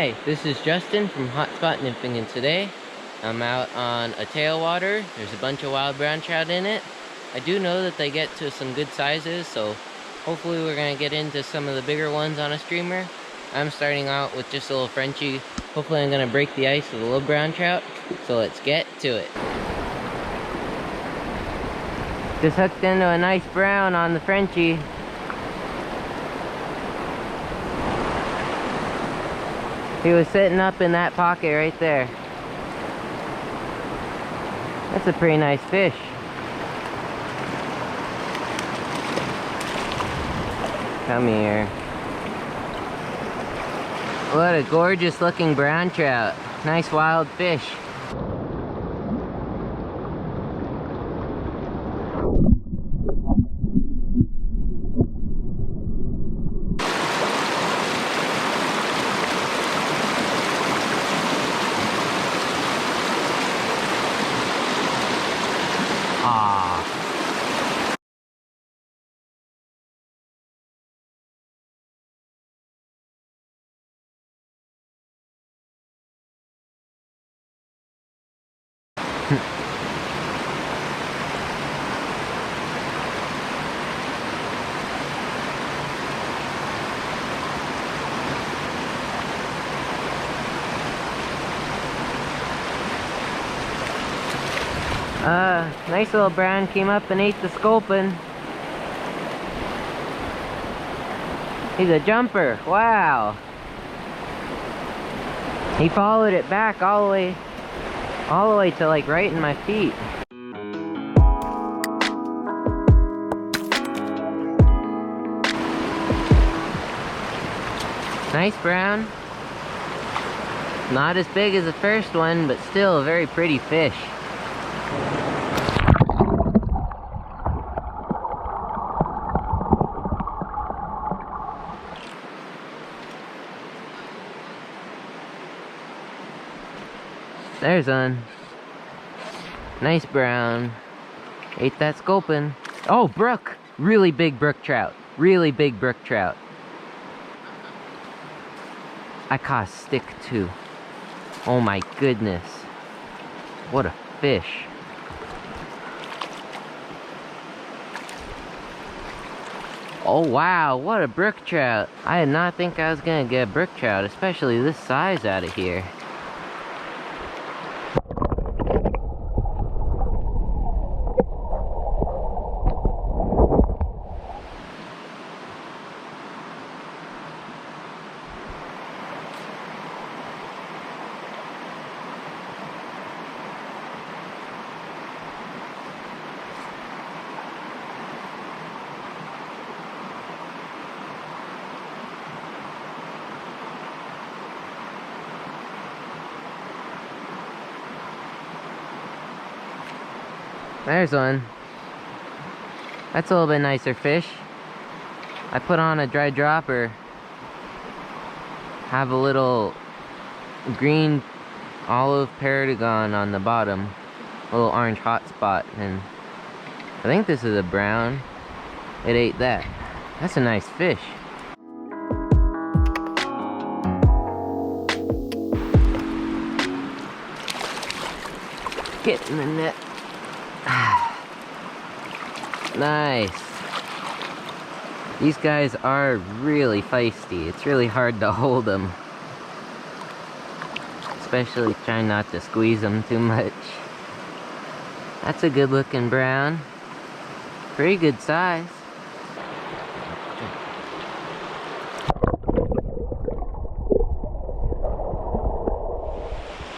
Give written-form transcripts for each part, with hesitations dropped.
Hi, this is Justin from Hotspot Nymphing, and today I'm out on a tailwater. There's a bunch of wild brown trout in it. I do know that they get to some good sizes, so hopefully we're going to get into some of the bigger ones on a streamer. I'm starting out with just a little Frenchie. Hopefully I'm going to break the ice with a little brown trout, so let's get to it. Just hooked into a nice brown on the Frenchie. He was sitting up in that pocket right there. That's a pretty nice fish. Come here. What a gorgeous looking brown trout. Nice wild fish. Nice little brown came up and ate the sculpin. He's a jumper. Wow. He followed it back all the way to like right in my feet. Nice brown. Not as big as the first one, but still a very pretty fish. There's one. Nice brown. Ate that sculpin. Oh, brook! Really big brook trout. Really big brook trout. I caught a stick too. Oh my goodness. What a fish. Oh wow, what a brook trout. I did not think I was gonna get a brook trout, especially this size out of here. There's one. That's a little bit nicer fish. I put on a dry dropper. Have a little green olive paragon on the bottom. A little orange hot spot. And I think this is a brown. It ate that. That's a nice fish. Get in the net. Nice. These guys are really feisty. It's really hard to hold them. Especially trying not to squeeze them too much. That's a good looking brown. Pretty good size.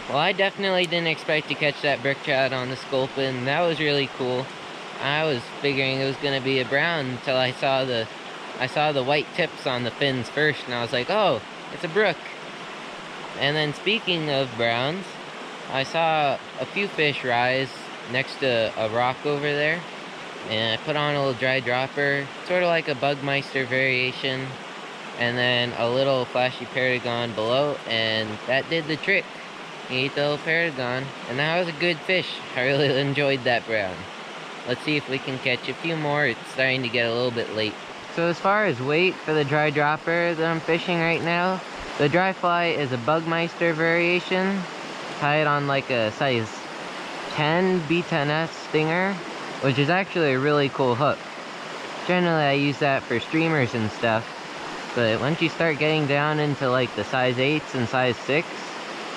Well, I definitely didn't expect to catch that brook trout on the sculpin. That was really cool. I was figuring it was gonna be a brown until I saw the white tips on the fins first, and I was like, oh, it's a brook. And then speaking of browns, I saw a few fish rise next to a rock over there, and I put on a little dry dropper, sort of like a Bugmeister variation, and then a little flashy paragon below, and that did the trick. He ate the little paragon, and that was a good fish. I really enjoyed that brown. Let's see if we can catch a few more. It's starting to get a little bit late. So as far as weight for the dry dropper that I'm fishing right now, The dry fly is a Bugmeister variation. Tie it on like a size 10 B10S stinger, which is actually a really cool hook. Generally I use that for streamers and stuff, but once you start getting down into like the size 8s and size 6,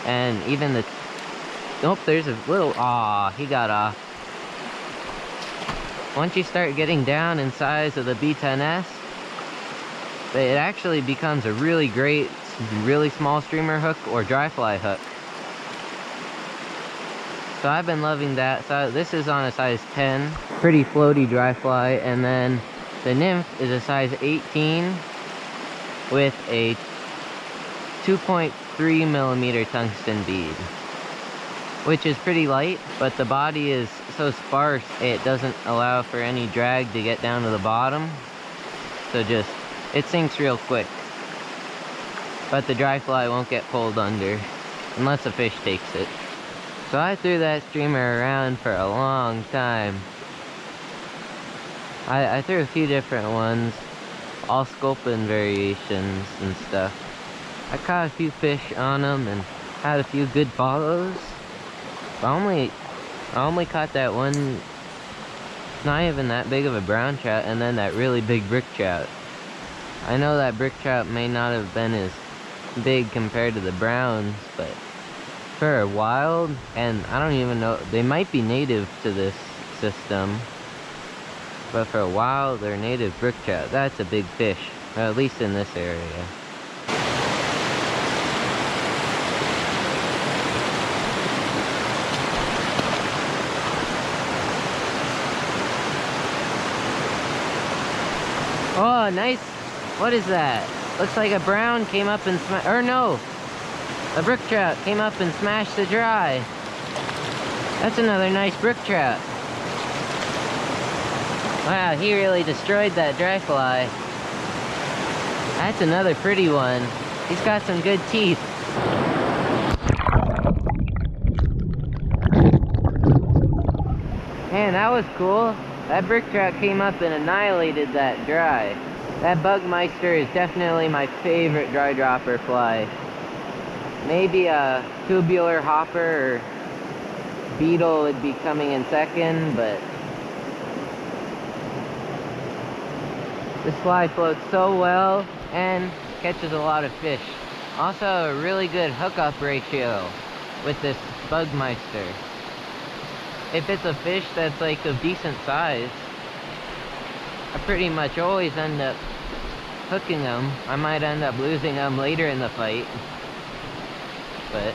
and even the... Nope, there's a little... Aw, he got off. Once you start getting down in size of the B10S, it actually becomes a really great, really small streamer hook or dry fly hook. So I've been loving that. So this is on a size 10, pretty floaty dry fly, and then the Nymph is a size 18 with a 2.3 millimeter tungsten bead, which is pretty light, but the body is so sparse it doesn't allow for any drag to get down to the bottom. So just, it sinks real quick. But the dry fly won't get pulled under unless a fish takes it. So I threw that streamer around for a long time. I threw a few different ones, all sculpin variations and stuff. I caught a few fish on them and had a few good follows. I only caught that one, not even that big of a brown trout, and then that really big brook trout. I know that brook trout may not have been as big compared to the browns, but for a wild, and I don't even know, they might be native to this system, but for a wild or native brook trout, that's a big fish, at least in this area. Oh, nice. What is that? Looks like a brown came up and smashed, or no, a brook trout came up and smashed the dry. That's another nice brook trout. Wow, he really destroyed that dry fly. That's another pretty one. He's got some good teeth. Man, that was cool. That brook trout came up and annihilated that dry. That Bugmeister is definitely my favorite dry dropper fly. Maybe a tubular hopper or beetle would be coming in second, but this fly floats so well and catches a lot of fish. Also a really good hookup ratio with this Bugmeister. If it's a fish that's like of decent size, I pretty much always end up hooking them. I might end up losing them later in the fight, but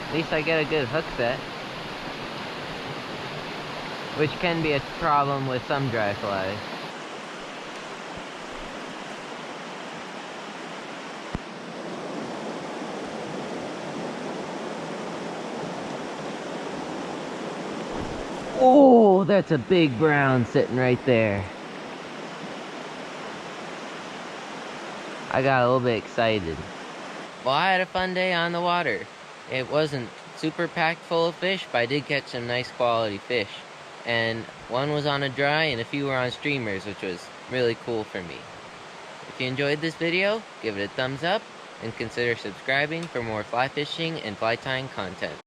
at least I get a good hook set, which can be a problem with some dry flies. Oh, that's a big brown sitting right there. I got a little bit excited. Well, I had a fun day on the water. It wasn't super packed full of fish, but I did catch some nice quality fish. And one was on a dry and a few were on streamers, which was really cool for me. If you enjoyed this video, give it a thumbs up and consider subscribing for more fly fishing and fly tying content.